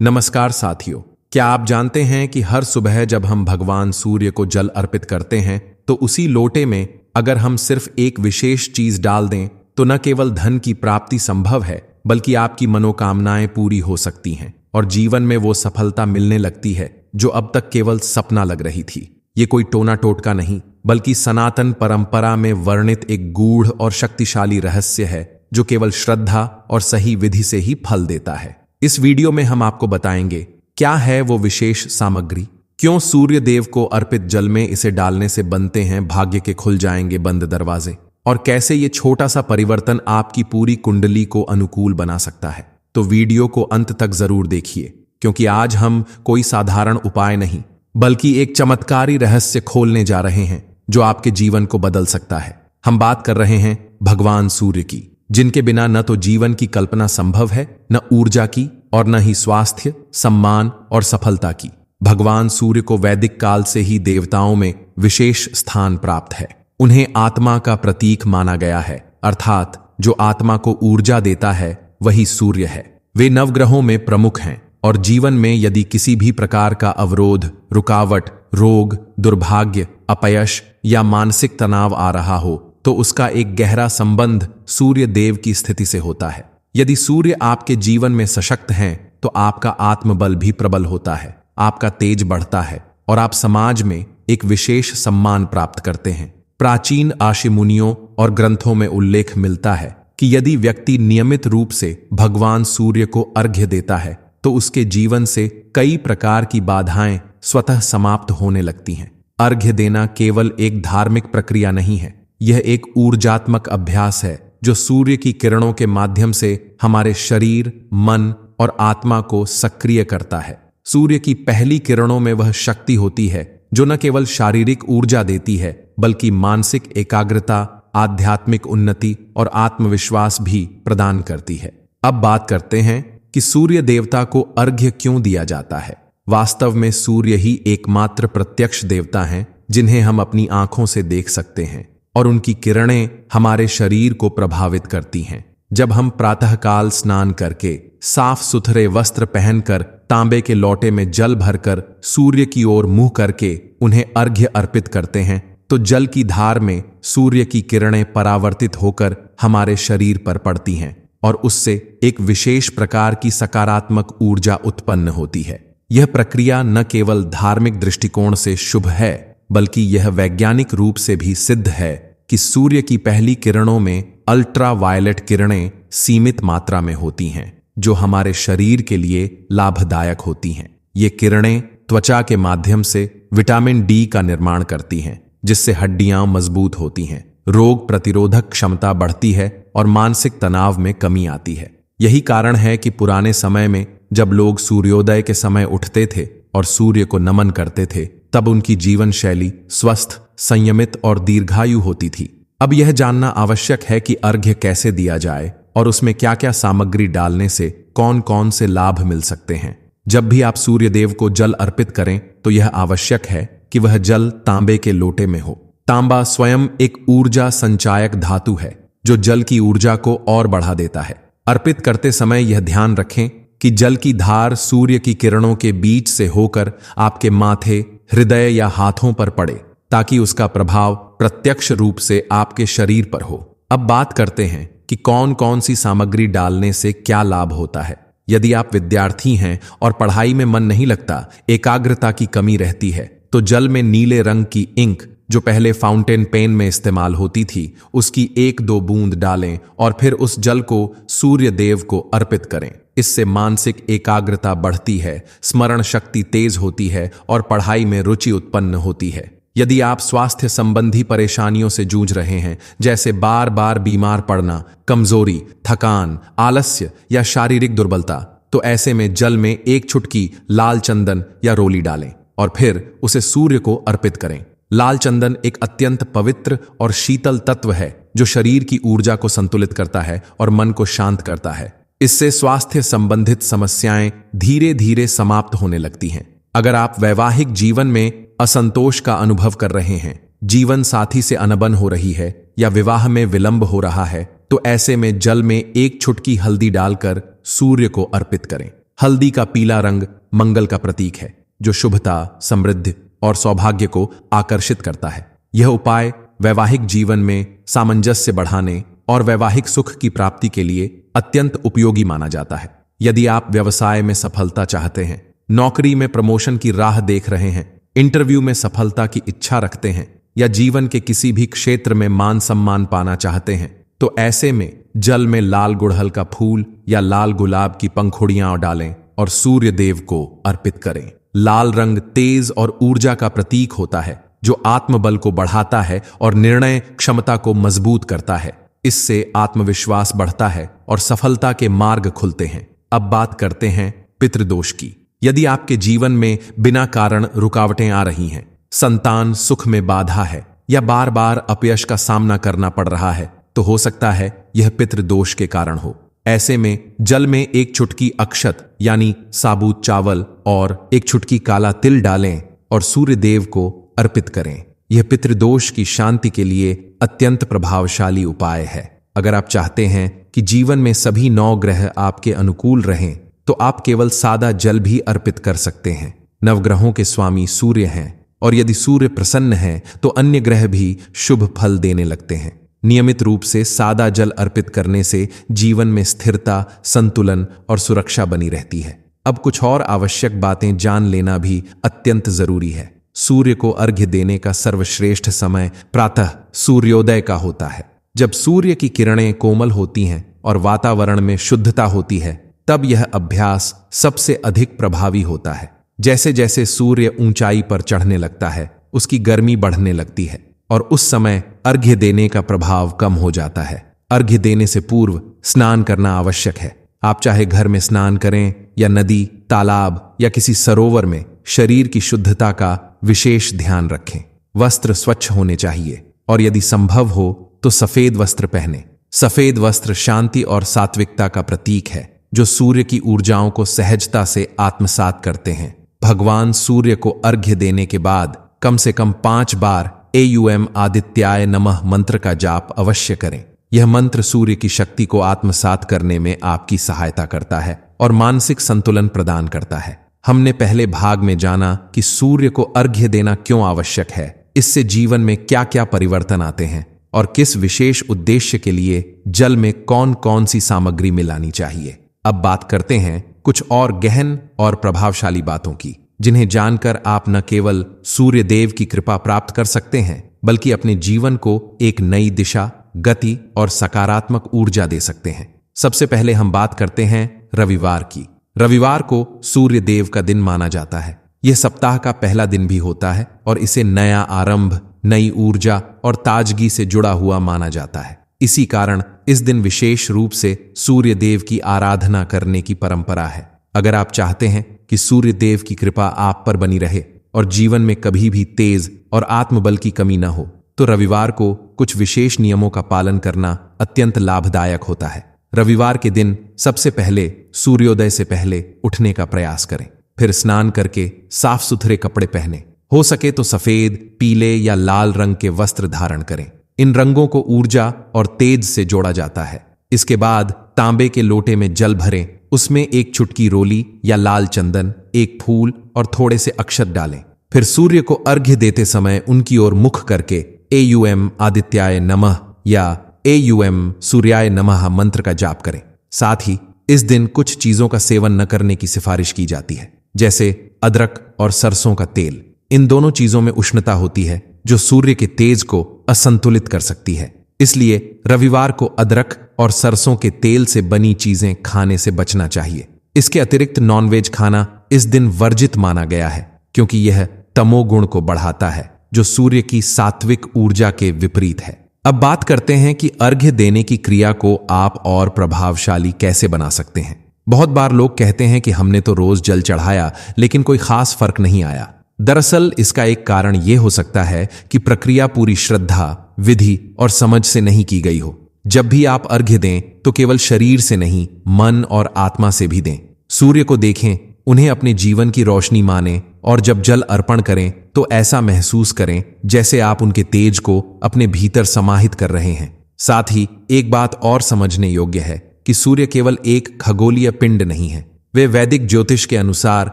नमस्कार साथियों, क्या आप जानते हैं कि हर सुबह जब हम भगवान सूर्य को जल अर्पित करते हैं तो उसी लोटे में अगर हम सिर्फ एक विशेष चीज डाल दें तो न केवल धन की प्राप्ति संभव है बल्कि आपकी मनोकामनाएं पूरी हो सकती हैं और जीवन में वो सफलता मिलने लगती है जो अब तक केवल सपना लग रही थी। ये कोई टोना टोटका नहीं बल्कि सनातन परंपरा में वर्णित एक गूढ़ और शक्तिशाली रहस्य है जो केवल श्रद्धा और सही विधि से ही फल देता है। इस वीडियो में हम आपको बताएंगे क्या है वो विशेष सामग्री, क्यों सूर्य देव को अर्पित जल में इसे डालने से बनते हैं भाग्य के खुल जाएंगे बंद दरवाजे, और कैसे ये छोटा सा परिवर्तन आपकी पूरी कुंडली को अनुकूल बना सकता है। तो वीडियो को अंत तक जरूर देखिए, क्योंकि आज हम कोई साधारण उपाय नहीं बल्कि एक चमत्कारी रहस्य खोलने जा रहे हैं जो आपके जीवन को बदल सकता है। हम बात कर रहे हैं भगवान सूर्य की, जिनके बिना न तो जीवन की कल्पना संभव है, न ऊर्जा की और न ही स्वास्थ्य, सम्मान और सफलता की। भगवान सूर्य को वैदिक काल से ही देवताओं में विशेष स्थान प्राप्त है। उन्हें आत्मा का प्रतीक माना गया है, अर्थात जो आत्मा को ऊर्जा देता है वही सूर्य है। वे नवग्रहों में प्रमुख हैं और जीवन में यदि किसी भी प्रकार का अवरोध, रुकावट, रोग, दुर्भाग्य, अपयश या मानसिक तनाव आ रहा हो तो उसका एक गहरा संबंध सूर्य देव की स्थिति से होता है। यदि सूर्य आपके जीवन में सशक्त हैं तो आपका आत्मबल भी प्रबल होता है, आपका तेज बढ़ता है और आप समाज में एक विशेष सम्मान प्राप्त करते हैं। प्राचीन आशि मुनियों और ग्रंथों में उल्लेख मिलता है कि यदि व्यक्ति नियमित रूप से भगवान सूर्य को अर्घ्य देता है तो उसके जीवन से कई प्रकार की बाधाएं स्वतः समाप्त होने लगती हैं। अर्घ्य देना केवल एक धार्मिक प्रक्रिया नहीं है, यह एक ऊर्जात्मक अभ्यास है जो सूर्य की किरणों के माध्यम से हमारे शरीर, मन और आत्मा को सक्रिय करता है। सूर्य की पहली किरणों में वह शक्ति होती है जो न केवल शारीरिक ऊर्जा देती है बल्कि मानसिक एकाग्रता, आध्यात्मिक उन्नति और आत्मविश्वास भी प्रदान करती है। अब बात करते हैं कि सूर्य देवता को अर्घ्य क्यों दिया जाता है। वास्तव में सूर्य ही एकमात्र प्रत्यक्ष देवता हैं जिन्हें हम अपनी आंखों से देख सकते हैं और उनकी किरणें हमारे शरीर को प्रभावित करती हैं। जब हम प्रातःकाल स्नान करके साफ सुथरे वस्त्र पहनकर तांबे के लोटे में जल भरकर सूर्य की ओर मुंह करके उन्हें अर्घ्य अर्पित करते हैं तो जल की धार में सूर्य की किरणें परावर्तित होकर हमारे शरीर पर पड़ती हैं और उससे एक विशेष प्रकार की सकारात्मक ऊर्जा उत्पन्न होती है। यह प्रक्रिया न केवल धार्मिक दृष्टिकोण से शुभ है बल्कि यह वैज्ञानिक रूप से भी सिद्ध है कि सूर्य की पहली किरणों में अल्ट्रा वायलेट किरणें सीमित मात्रा में होती हैं जो हमारे शरीर के लिए लाभदायक होती हैं। ये किरणें त्वचा के माध्यम से विटामिन डी का निर्माण करती हैं जिससे हड्डियां मजबूत होती हैं, रोग प्रतिरोधक क्षमता बढ़ती है और मानसिक तनाव में कमी आती है। यही कारण है कि पुराने समय में जब लोग सूर्योदय के समय उठते थे और सूर्य को नमन करते थे तब उनकी जीवन शैली स्वस्थ, संयमित और दीर्घायु होती थी। अब यह जानना आवश्यक है कि अर्घ्य कैसे दिया जाए और उसमें क्या क्या सामग्री डालने से कौन कौन से लाभ मिल सकते हैं। जब भी आप सूर्य देव को जल अर्पित करें तो यह आवश्यक है कि वह जल तांबे के लोटे में हो। तांबा स्वयं एक ऊर्जा संचायक धातु है जो जल की ऊर्जा को और बढ़ा देता है। अर्पित करते समय यह ध्यान रखें कि जल की धार सूर्य की किरणों के बीच से होकर आपके माथे, हृदय या हाथों पर पड़े ताकि उसका प्रभाव प्रत्यक्ष रूप से आपके शरीर पर हो। अब बात करते हैं कि कौन कौन सी सामग्री डालने से क्या लाभ होता है। यदि आप विद्यार्थी हैं और पढ़ाई में मन नहीं लगता, एकाग्रता की कमी रहती है तो जल में नीले रंग की इंक जो पहले फाउंटेन पेन में इस्तेमाल होती थी उसकी 1-2 बूंद डालें और फिर उस जल को सूर्य देव को अर्पित करें। इससे मानसिक एकाग्रता बढ़ती है, स्मरण शक्ति तेज होती है और पढ़ाई में रुचि उत्पन्न होती है। यदि आप स्वास्थ्य संबंधी परेशानियों से जूझ रहे हैं जैसे बार बार बीमार पड़ना, कमजोरी, थकान, आलस्य या शारीरिक दुर्बलता, तो ऐसे में जल में 1 चुटकी लाल चंदन या रोली डालें और फिर उसे सूर्य को अर्पित करें। लाल चंदन एक अत्यंत पवित्र और शीतल तत्व है जो शरीर की ऊर्जा को संतुलित करता है और मन को शांत करता है। इससे स्वास्थ्य संबंधित समस्याएं धीरे धीरे समाप्त होने लगती हैं। अगर आप वैवाहिक जीवन में असंतोष का अनुभव कर रहे हैं, जीवन साथी से अनबन हो रही है या विवाह में विलंब हो रहा है तो ऐसे में जल में 1 चुटकी हल्दी डालकर सूर्य को अर्पित करें। हल्दी का पीला रंग मंगल का प्रतीक है, जो शुभता, समृद्धि और सौभाग्य को आकर्षित करता है। यह उपाय वैवाहिक जीवन में सामंजस्य बढ़ाने और वैवाहिक सुख की प्राप्ति के लिए अत्यंत उपयोगी माना जाता है। यदि आप व्यवसाय में सफलता चाहते हैं, नौकरी में प्रमोशन की राह देख रहे हैं, इंटरव्यू में सफलता की इच्छा रखते हैं या जीवन के किसी भी क्षेत्र में मान सम्मान पाना चाहते हैं, तो ऐसे में जल में लाल गुड़हल का फूल या लाल गुलाब की पंखुड़ियां डालें और सूर्य देव को अर्पित करें। लाल रंग तेज और ऊर्जा का प्रतीक होता है, जो आत्मबल को बढ़ाता है और निर्णय क्षमता को मजबूत करता है। इससे आत्मविश्वास बढ़ता है और सफलता के मार्ग खुलते हैं। अब बात करते हैं पितृदोष की। यदि आपके जीवन में बिना कारण रुकावटें आ रही हैं, संतान सुख में बाधा है या बार बार अपयश का सामना करना पड़ रहा है, तो हो सकता है यह पितृदोष के कारण हो। ऐसे में जल में एक चुटकी अक्षत यानी साबुत चावल और एक चुटकी काला तिल डालें और सूर्य देव को अर्पित करें। यह पितृदोष की शांति के लिए अत्यंत प्रभावशाली उपाय है। अगर आप चाहते हैं कि जीवन में सभी 9 ग्रह आपके अनुकूल रहें, तो आप केवल सादा जल भी अर्पित कर सकते हैं। नवग्रहों के स्वामी सूर्य हैं और यदि सूर्य प्रसन्न है तो अन्य ग्रह भी शुभ फल देने लगते हैं। नियमित रूप से सादा जल अर्पित करने से जीवन में स्थिरता, संतुलन और सुरक्षा बनी रहती है। अब कुछ और आवश्यक बातें जान लेना भी अत्यंत जरूरी है। सूर्य को अर्घ्य देने का सर्वश्रेष्ठ समय प्रातः सूर्योदय का होता है। जब सूर्य की किरणें कोमल होती हैं और वातावरण में शुद्धता होती है, तब यह अभ्यास सबसे अधिक प्रभावी होता है। जैसे जैसे सूर्य ऊंचाई पर चढ़ने लगता है, उसकी गर्मी बढ़ने लगती है और उस समय अर्घ्य देने का प्रभाव कम हो जाता है। अर्घ्य देने से पूर्व स्नान करना आवश्यक है। आप चाहे घर में स्नान करें या नदी, तालाब या किसी सरोवर में, शरीर की शुद्धता का विशेष ध्यान रखें। वस्त्र स्वच्छ होने चाहिए और यदि संभव हो तो सफेद वस्त्र पहनें। सफेद वस्त्र शांति और सात्विकता का प्रतीक है, जो सूर्य की ऊर्जाओं को सहजता से आत्मसात करते हैं। भगवान सूर्य को अर्घ्य देने के बाद कम से कम 5 बार एयूएम आदित्याय नमः मंत्र का जाप अवश्य करें। यह मंत्र सूर्य की शक्ति को आत्मसात करने में आपकी सहायता करता है और मानसिक संतुलन प्रदान करता है। हमने पहले भाग में जाना कि सूर्य को अर्घ्य देना क्यों आवश्यक है, इससे जीवन में क्या क्या परिवर्तन आते हैं और किस विशेष उद्देश्य के लिए जल में कौन कौन सी सामग्री मिलानी चाहिए। अब बात करते हैं कुछ और गहन और प्रभावशाली बातों की, जिन्हें जानकर आप न केवल सूर्य देव की कृपा प्राप्त कर सकते हैं, बल्कि अपने जीवन को एक नई दिशा, गति और सकारात्मक ऊर्जा दे सकते हैं। सबसे पहले हम बात करते हैं रविवार की। रविवार को सूर्य देव का दिन माना जाता है। यह सप्ताह का पहला दिन भी होता है और इसे नया आरंभ, नई ऊर्जा और ताजगी से जुड़ा हुआ माना जाता है। इसी कारण इस दिन विशेष रूप से सूर्य देव की आराधना करने की परंपरा है। अगर आप चाहते हैं कि सूर्य देव की कृपा आप पर बनी रहे और जीवन में कभी भी तेज और आत्मबल की कमी न हो, तो रविवार को कुछ विशेष नियमों का पालन करना अत्यंत लाभदायक होता है। रविवार के दिन सबसे पहले सूर्योदय से पहले उठने का प्रयास करें। फिर स्नान करके साफ सुथरे कपड़े पहनें। हो सके तो सफेद, पीले या लाल रंग के वस्त्र धारण करें। इन रंगों को ऊर्जा और तेज से जोड़ा जाता है। इसके बाद तांबे के लोटे में जल भरें। उसमें एक चुटकी रोली या लाल चंदन, एक फूल और थोड़े से अक्षत डालें। फिर सूर्य को अर्घ्य देते समय उनकी ओर मुख करके एयूएम आदित्याय नमः या एयूएम सूर्याय नमः मंत्र का जाप करें। साथ ही इस दिन कुछ चीजों का सेवन न करने की सिफारिश की जाती है, जैसे अदरक और सरसों का तेल। इन दोनों चीजों में उष्णता होती है, जो सूर्य के तेज को असंतुलित कर सकती है। इसलिए रविवार को अदरक और सरसों के तेल से बनी चीजें खाने से बचना चाहिए। इसके अतिरिक्त नॉनवेज खाना इस दिन वर्जित माना गया है, क्योंकि यह तमोगुण को बढ़ाता है, जो सूर्य की सात्विक ऊर्जा के विपरीत है। अब बात करते हैं कि अर्घ्य देने की क्रिया को आप और प्रभावशाली कैसे बना सकते हैं। बहुत बार लोग कहते हैं कि हमने तो रोज जल चढ़ाया, लेकिन कोई खास फर्क नहीं आया। दरअसल इसका एक कारण यह हो सकता है कि प्रक्रिया पूरी श्रद्धा, विधि और समझ से नहीं की गई हो। जब भी आप अर्घ्य दें तो केवल शरीर से नहीं, मन और आत्मा से भी दें। सूर्य को देखें, उन्हें अपने जीवन की रोशनी मानें और जब जल अर्पण करें तो ऐसा महसूस करें जैसे आप उनके तेज को अपने भीतर समाहित कर रहे हैं। साथ ही एक बात और समझने योग्य है कि सूर्य केवल एक खगोलीय पिंड नहीं है, वे वैदिक ज्योतिष के अनुसार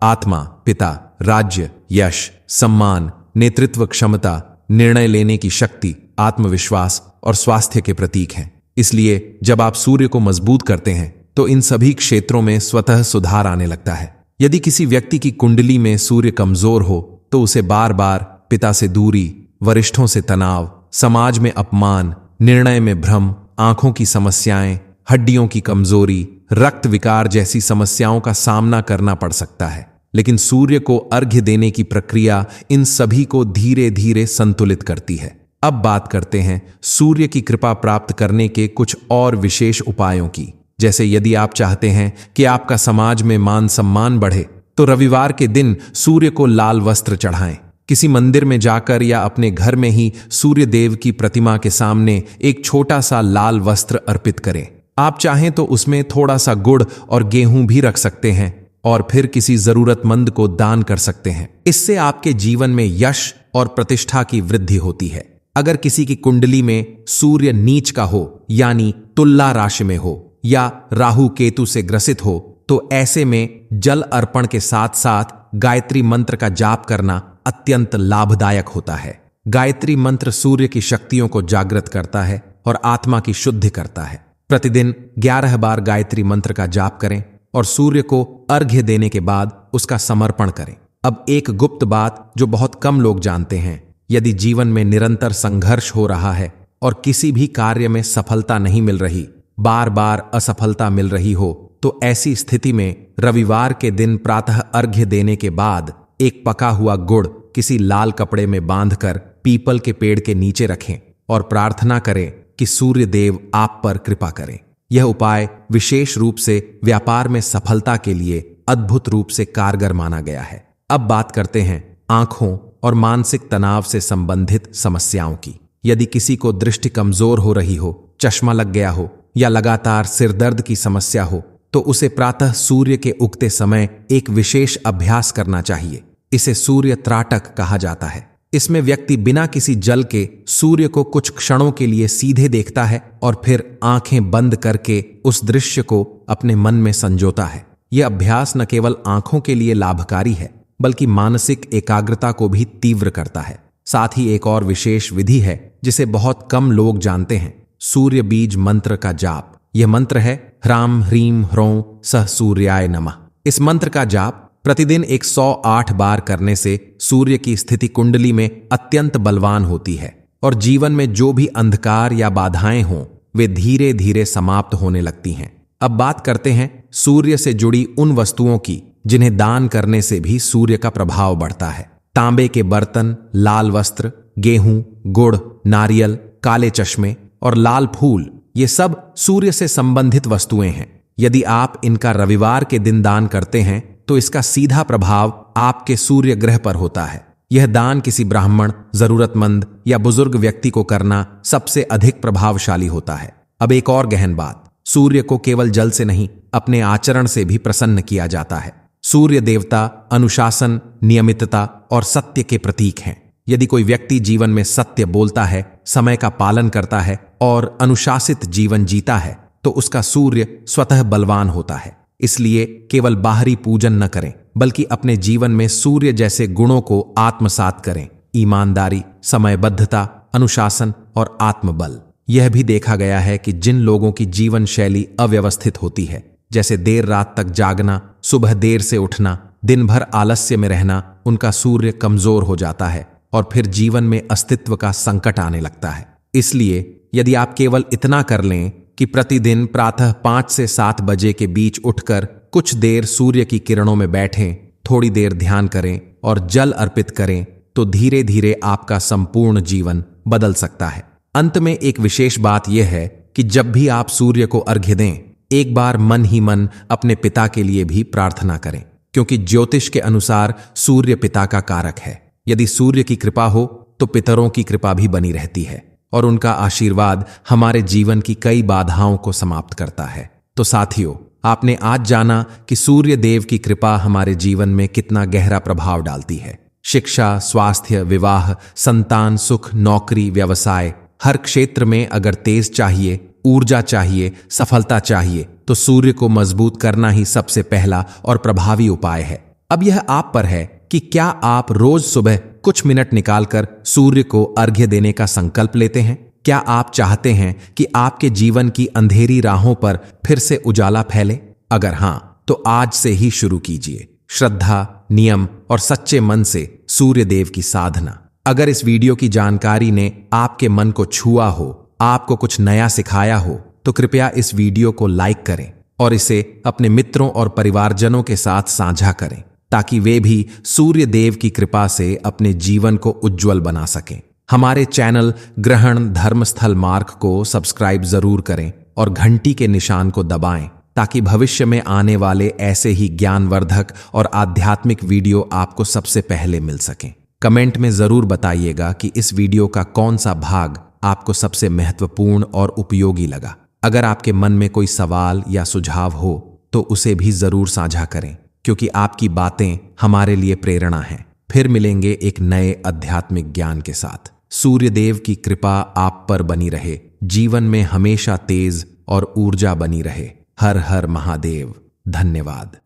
आत्मा, पिता, राज्य, यश, सम्मान, नेतृत्व क्षमता, निर्णय लेने की शक्ति, आत्मविश्वास और स्वास्थ्य के प्रतीक हैं। इसलिए जब आप सूर्य को मजबूत करते हैं तो इन सभी क्षेत्रों में स्वतः सुधार आने लगता है। यदि किसी व्यक्ति की कुंडली में सूर्य कमजोर हो तो उसे बार बार पिता से दूरी, वरिष्ठों से तनाव, समाज में अपमान, निर्णय में भ्रम, आंखों की समस्याएं, हड्डियों की कमजोरी, रक्त विकार जैसी समस्याओं का सामना करना पड़ सकता है। लेकिन सूर्य को अर्घ्य देने की प्रक्रिया इन सभी को धीरे धीरे संतुलित करती है। अब बात करते हैं सूर्य की कृपा प्राप्त करने के कुछ और विशेष उपायों की। जैसे यदि आप चाहते हैं कि आपका समाज में मान सम्मान बढ़े तो रविवार के दिन सूर्य को लाल वस्त्र चढ़ाएं। किसी मंदिर में जाकर या अपने घर में ही सूर्य देव की प्रतिमा के सामने एक छोटा सा लाल वस्त्र अर्पित करें। आप चाहें तो उसमें थोड़ा सा गुड़ और गेहूं भी रख सकते हैं और फिर किसी जरूरतमंद को दान कर सकते हैं। इससे आपके जीवन में यश और प्रतिष्ठा की वृद्धि होती है। अगर किसी की कुंडली में सूर्य नीच का हो यानी तुला राशि में हो या राहु केतु से ग्रसित हो तो ऐसे में जल अर्पण के साथ साथ गायत्री मंत्र का जाप करना अत्यंत लाभदायक होता है। गायत्री मंत्र सूर्य की शक्तियों को जागृत करता है और आत्मा की शुद्धि करता है। प्रतिदिन 11 बार गायत्री मंत्र का जाप करें और सूर्य को अर्घ्य देने के बाद उसका समर्पण करें। अब एक गुप्त बात जो बहुत कम लोग जानते हैं, यदि जीवन में निरंतर संघर्ष हो रहा है और किसी भी कार्य में सफलता नहीं मिल रही, बार बार असफलता मिल रही हो, तो ऐसी स्थिति में रविवार के दिन प्रातः अर्घ्य देने के बाद एक पका हुआ गुड़ किसी लाल कपड़े में बांधकर पीपल के पेड़ के नीचे रखें और प्रार्थना करें कि सूर्य देव आप पर कृपा करें। यह उपाय विशेष रूप से व्यापार में सफलता के लिए अद्भुत रूप से कारगर माना गया है। अब बात करते हैं आंखों और मानसिक तनाव से संबंधित समस्याओं की। यदि किसी को दृष्टि कमजोर हो रही हो, चश्मा लग गया हो या लगातार सिरदर्द की समस्या हो तो उसे प्रातः सूर्य के उगते समय एक विशेष अभ्यास करना चाहिए। इसे सूर्य त्राटक कहा जाता है। इसमें व्यक्ति बिना किसी जल के सूर्य को कुछ क्षणों के लिए सीधे देखता है और फिर आंखें बंद करके उस दृश्य को अपने मन में संजोता है। यह अभ्यास न केवल आंखों के लिए लाभकारी है बल्कि मानसिक एकाग्रता को भी तीव्र करता है। साथ ही एक और विशेष विधि है जिसे बहुत कम लोग जानते हैं, सूर्य बीज मंत्र का जाप। यह मंत्र है ह्राम ह्रीम ह्रौं सह सूर्याय नमः। इस मंत्र का जाप प्रतिदिन 108 बार करने से सूर्य की स्थिति कुंडली में अत्यंत बलवान होती है और जीवन में जो भी अंधकार या बाधाएं हों वे धीरे धीरे समाप्त होने लगती हैं। अब बात करते हैं सूर्य से जुड़ी उन वस्तुओं की जिन्हें दान करने से भी सूर्य का प्रभाव बढ़ता है। तांबे के बर्तन, लाल वस्त्र, गेहूं, गुड़, नारियल, काले चश्मे और लाल फूल, ये सब सूर्य से संबंधित वस्तुएं हैं। यदि आप इनका रविवार के दिन दान करते हैं तो इसका सीधा प्रभाव आपके सूर्य ग्रह पर होता है। यह दान किसी ब्राह्मण, जरूरतमंद या बुजुर्ग व्यक्ति को करना सबसे अधिक प्रभावशाली होता है। अब एक और गहन बात, सूर्य को केवल जल से नहीं अपने आचरण से भी प्रसन्न किया जाता है। सूर्य देवता अनुशासन, नियमितता और सत्य के प्रतीक हैं। यदि कोई व्यक्ति जीवन में सत्य बोलता है, समय का पालन करता है और अनुशासित जीवन जीता है तो उसका सूर्य स्वतः बलवान होता है। इसलिए केवल बाहरी पूजन न करें बल्कि अपने जीवन में सूर्य जैसे गुणों को आत्मसात करें। ईमानदारी, समयबद्धता, अनुशासन और आत्मबल। यह भी देखा गया है कि जिन लोगों की जीवन शैली अव्यवस्थित होती है, जैसे देर रात तक जागना, सुबह देर से उठना, दिन भर आलस्य में रहना, उनका सूर्य कमजोर हो जाता है और फिर जीवन में अस्तित्व का संकट आने लगता है। इसलिए यदि आप केवल इतना कर लें कि प्रतिदिन प्रातः 5 से 7 बजे के बीच उठकर कुछ देर सूर्य की किरणों में बैठें, थोड़ी देर ध्यान करें और जल अर्पित करें तो धीरे धीरे आपका संपूर्ण जीवन बदल सकता है। अंत में एक विशेष बात यह है कि जब भी आप सूर्य को अर्घ्य दें, एक बार मन ही मन अपने पिता के लिए भी प्रार्थना करें, क्योंकि ज्योतिष के अनुसार सूर्य पिता का कारक है। यदि सूर्य की कृपा हो तो पितरों की कृपा भी बनी रहती है और उनका आशीर्वाद हमारे जीवन की कई बाधाओं को समाप्त करता है। तो साथियों, आपने आज जाना कि सूर्य देव की कृपा हमारे जीवन में कितना गहरा प्रभाव डालती है। शिक्षा, स्वास्थ्य, विवाह, संतान, सुख, नौकरी, व्यवसाय, हर क्षेत्र में अगर तेज चाहिए ऊर्जा चाहिए, सफलता चाहिए, तो सूर्य को मजबूत करना ही सबसे पहला और प्रभावी उपाय है। अब यह आप पर है कि क्या आप रोज सुबह कुछ मिनट निकालकर सूर्य को अर्घ्य देने का संकल्प लेते हैं। क्या आप चाहते हैं कि आपके जीवन की अंधेरी राहों पर फिर से उजाला फैले? अगर हां, तो आज से ही शुरू कीजिए श्रद्धा, नियम और सच्चे मन से सूर्य देव की साधना। अगर इस वीडियो की जानकारी ने आपके मन को छुआ हो, आपको कुछ नया सिखाया हो, तो कृपया इस वीडियो को लाइक करें और इसे अपने मित्रों और परिवारजनों के साथ साझा करें, ताकि वे भी सूर्य देव की कृपा से अपने जीवन को उज्जवल बना सकें। हमारे चैनल ग्रहण धर्मस्थल मार्ग को सब्सक्राइब जरूर करें और घंटी के निशान को दबाएं, ताकि भविष्य में आने वाले ऐसे ही ज्ञानवर्धक और आध्यात्मिक वीडियो आपको सबसे पहले मिल सकें। कमेंट में जरूर बताइएगा कि इस वीडियो का कौन सा भाग आपको सबसे महत्वपूर्ण और उपयोगी लगा। अगर आपके मन में कोई सवाल या सुझाव हो तो उसे भी जरूर साझा करें, क्योंकि आपकी बातें हमारे लिए प्रेरणा हैं। फिर मिलेंगे एक नए आध्यात्मिक ज्ञान के साथ। सूर्य देव की कृपा आप पर बनी रहे, जीवन में हमेशा तेज और ऊर्जा बनी रहे। हर हर महादेव। धन्यवाद।